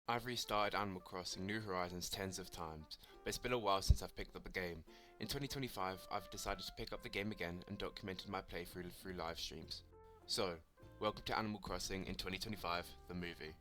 I've restarted Animal Crossing New Horizons tens of times, but it's been a while since I've picked up a game. In 2025, I've decided to pick up the game again and documented my playthrough through live streams. So, welcome to Animal Crossing in 2025, the movie.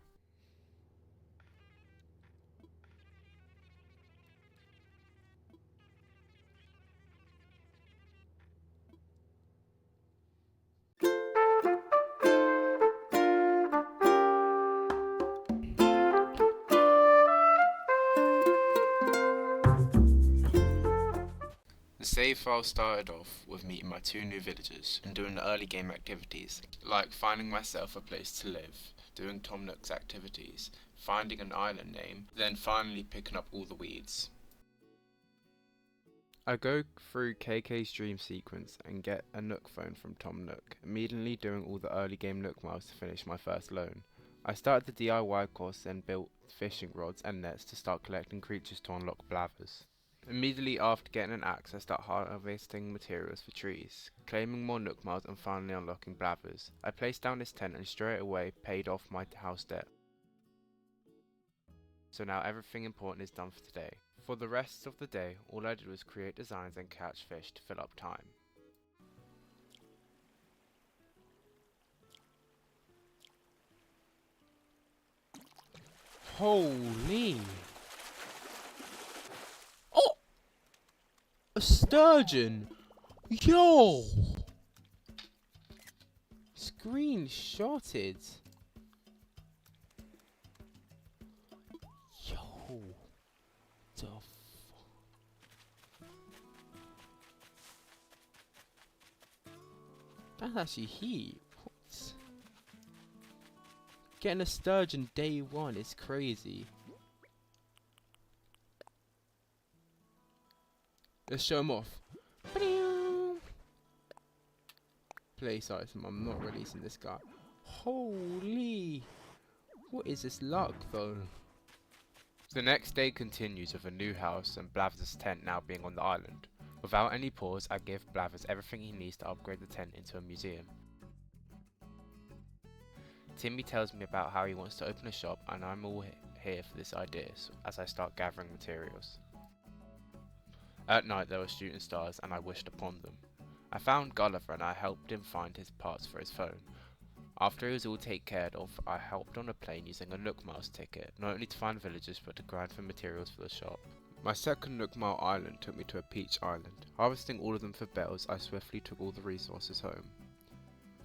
The save file started off with meeting my two new villagers and doing the early game activities, like finding myself a place to live, doing Tom Nook's activities, finding an island name, then finally picking up all the weeds. I go through KK's dream sequence and get a Nook phone from Tom Nook, immediately doing all the early game Nook miles to finish my first loan. I started the DIY course, then built fishing rods and nets to start collecting creatures to unlock blathers. Immediately after getting an axe, I start harvesting materials for trees, claiming more Nook miles and finally unlocking blathers. I placed down this tent and straight away paid off my house debt. So now everything important is done for today. For the rest of the day, all I did was create designs and catch fish to fill up time. Holy! Oh! A sturgeon! Yo! Screenshotted! Yo! The That's actually heat. What? Getting a sturgeon day one is crazy. Let's show him off. Place item. I'm not releasing this guy. Holy! What is this luck though? The next day continues with a new house and Blathers' tent now being on the island. Without any pause, I give Blathers everything he needs to upgrade the tent into a museum. Timmy tells me about how he wants to open a shop and I'm all here for this idea as I start gathering materials. At night there were shooting stars and I wished upon them. I found Gulliver and I helped him find his parts for his phone. After it was all taken care of, I helped on a plane using a Nook Miles ticket, not only to find villagers but to grind for materials for the shop. My second Nook Mile island took me to a peach island. Harvesting all of them for bells, I swiftly took all the resources home.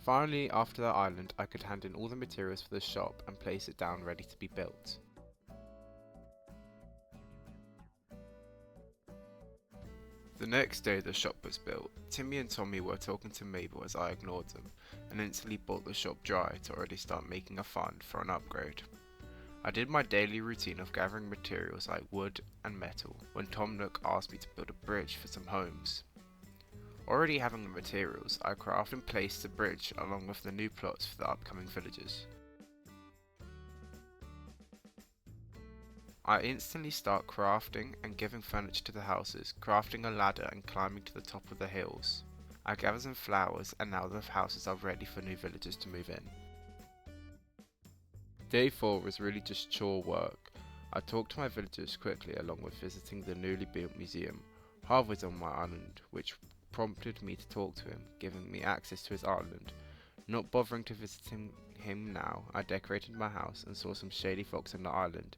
Finally, after that island, I could hand in all the materials for the shop and place it down ready to be built. The next day the shop was built. Timmy and Tommy were talking to Mabel as I ignored them, and instantly bought the shop dry to already start making a fund for an upgrade. I did my daily routine of gathering materials like wood and metal when Tom Nook asked me to build a bridge for some homes. Already having the materials, I crafted and placed the bridge along with the new plots for the upcoming villages. I instantly start crafting and giving furniture to the houses, crafting a ladder and climbing to the top of the hills. I gather some flowers and now the houses are ready for new villagers to move in. Day 4 was really just chore work. I talked to my villagers quickly along with visiting the newly built museum. Harv was on my island, which prompted me to talk to him, giving me access to his island. Not bothering to visit him now, I decorated my house and saw some shady fox on the island.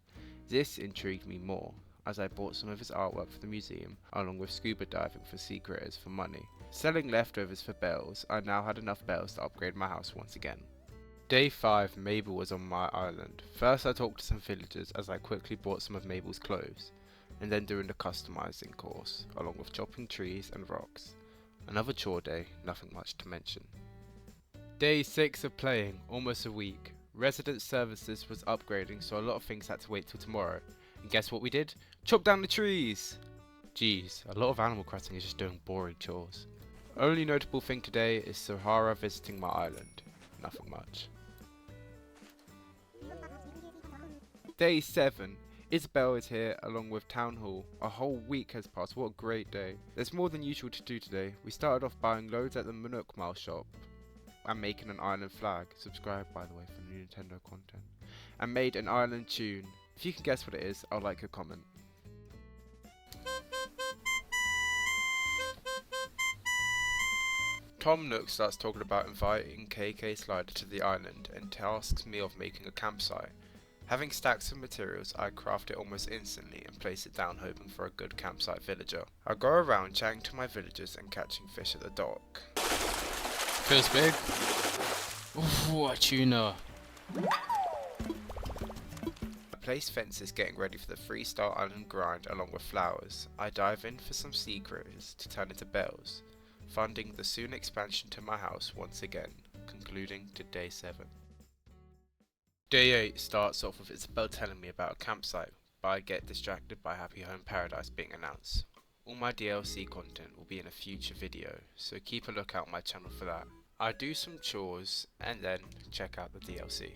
This intrigued me more, as I bought some of his artwork for the museum, along with scuba diving for sea critters for money. Selling leftovers for bells, I now had enough bells to upgrade my house once again. Day 5, Mabel was on my island. First I talked to some villagers as I quickly bought some of Mabel's clothes, and then doing the customizing course, along with chopping trees and rocks. Another chore day, nothing much to mention. Day 6 of playing, almost a week. Resident services was upgrading, so a lot of things had to wait till tomorrow. And guess what we did? Chop down the trees! Jeez, a lot of Animal Crossing is just doing boring chores. Only notable thing today is Sahara visiting my island. Nothing much. Day 7. Isabel is here along with Town Hall. A whole week has passed, what a great day. There's more than usual to do today. We started off buying loads at the Nook Mile shop and making an island flag. Subscribe by the way for new Nintendo content. And made an island tune. If you can guess what it is, I'll like your comment. Tom Nook starts talking about inviting KK Slider to the island and tasks me of making a campsite. Having stacks of materials, I craft it almost instantly and place it down hoping for a good campsite villager. I go around chatting to my villagers and catching fish at the dock. Feels big. Ooh, a tuna. I place fences getting ready for the 3-star island grind along with flowers. I dive in for some sea critters to turn into bells, funding the soon expansion to my house once again, concluding to day 7. Day 8 starts off with Isabel telling me about a campsite, but I get distracted by Happy Home Paradise being announced. All my DLC content will be in a future video, so keep a lookout on my channel for that. I do some chores and then check out the DLC.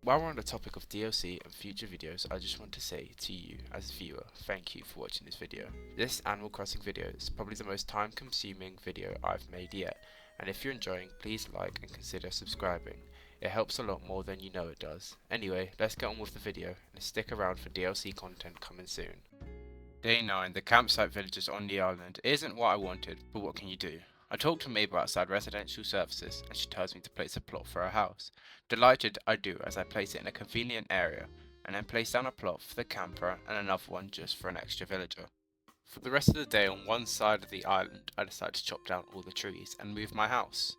While we're on the topic of DLC and future videos, I just want to say to you as a viewer, thank you for watching this video. This Animal Crossing video is probably the most time consuming video I've made yet, and if you're enjoying, please like and consider subscribing. It helps a lot more than you know it does. Anyway, let's get on with the video and stick around for DLC content coming soon. Day 9, the campsite villagers on the island isn't what I wanted, but what can you do? I talk to Mabel outside residential services and she tells me to place a plot for her house. Delighted I do as I place it in a convenient area and then place down a plot for the camper and another one just for an extra villager. For the rest of the day on one side of the island I decide to chop down all the trees and move my house.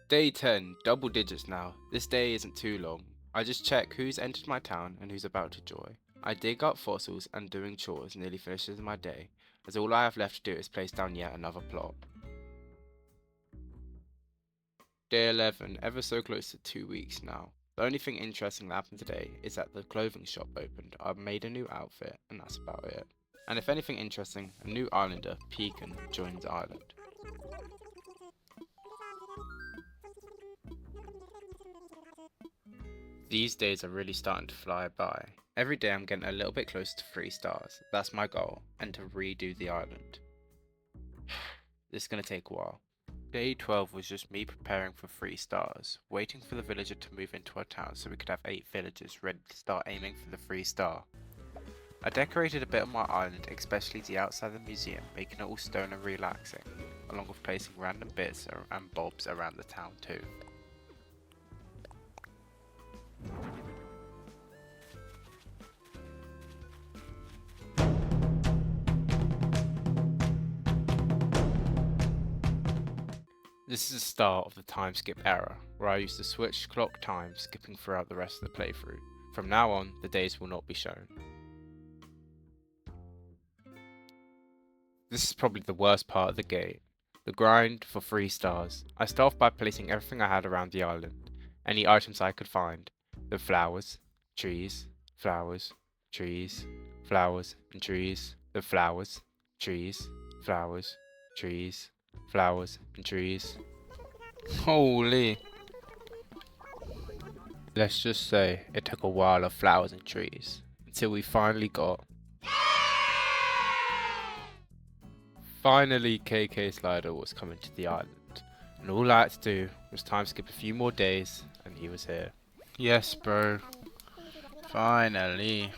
Day 10, double digits now. This day isn't too long. I just check who's entered my town and who's about to join. I dig up fossils and doing chores nearly finishes my day, as all I have left to do is place down yet another plot. Day 11, ever so close to 2 weeks now. The only thing interesting that happened today is that the clothing shop opened. I've made a new outfit and that's about it. And if anything interesting, a new islander, Pecan, joins the island. These days are really starting to fly by. Every day I'm getting a little bit closer to 3 stars, that's my goal, and to redo the island. This is going to take a while. Day 12 was just me preparing for 3 stars, waiting for the villager to move into our town so we could have 8 villagers ready to start aiming for the 3 star. I decorated a bit of my island, especially the outside of the museum, making it all stone and relaxing, along with placing random bits and bobs around the town too. This is the start of the time skip era, where I used to switch clock time skipping throughout the rest of the playthrough. From now on, the days will not be shown. This is probably the worst part of the gate. The grind for 3 stars. I start off by placing everything I had around the island. Any items I could find. The flowers, trees, flowers, trees, flowers and trees. The flowers, trees, flowers, trees, flowers and trees. Holy! Let's just say it took a while of flowers and trees until we finally got. Finally, KK Slider was coming to the island, and all I had to do was time skip a few more days, and he was here. Yes, bro. Finally.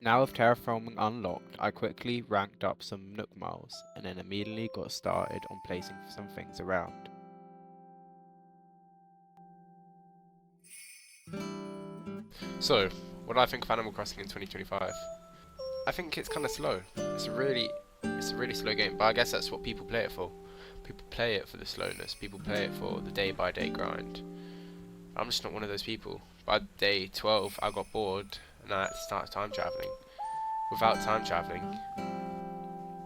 Now with terraforming unlocked, I quickly ranked up some Nook miles, and then immediately got started on placing some things around. So, what do I think of Animal Crossing in 2025? I think it's kind of slow. It's a really slow game, but I guess that's what people play it for. People play it for the slowness, people play it for the day by day grind. I'm just not one of those people. By day 12, I got bored and I had to start time traveling. Without time traveling,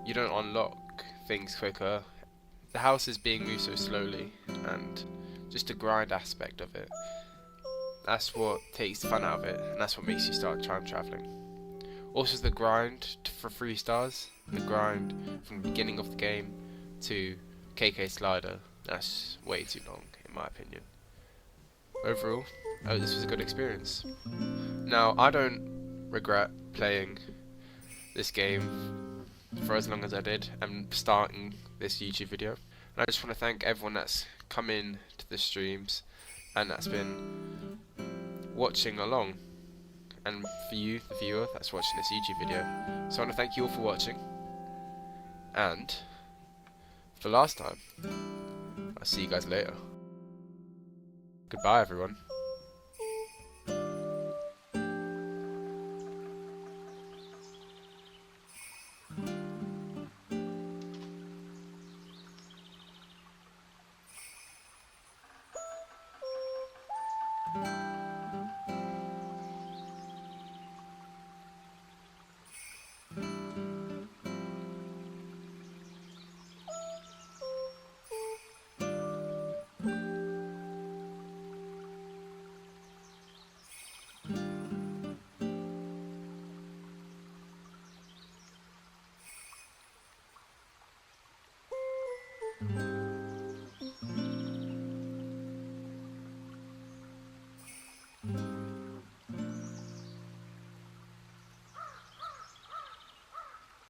you don't unlock things quicker. The house is being moved so slowly, and just the grind aspect of it. That's what takes the fun out of it, and that's what makes you start time traveling. Also, the grind for 3 stars, the grind from the beginning of the game to KK Slider. That's way too long, in my opinion. Overall, this was a good experience. Now, I don't regret playing this game for as long as I did and starting this YouTube video. And I just want to thank everyone that's come in to the streams and that's been watching along. And for you, the viewer that's watching this YouTube video. So I want to thank you all for watching. And for last time, I'll see you guys later. Goodbye, everyone.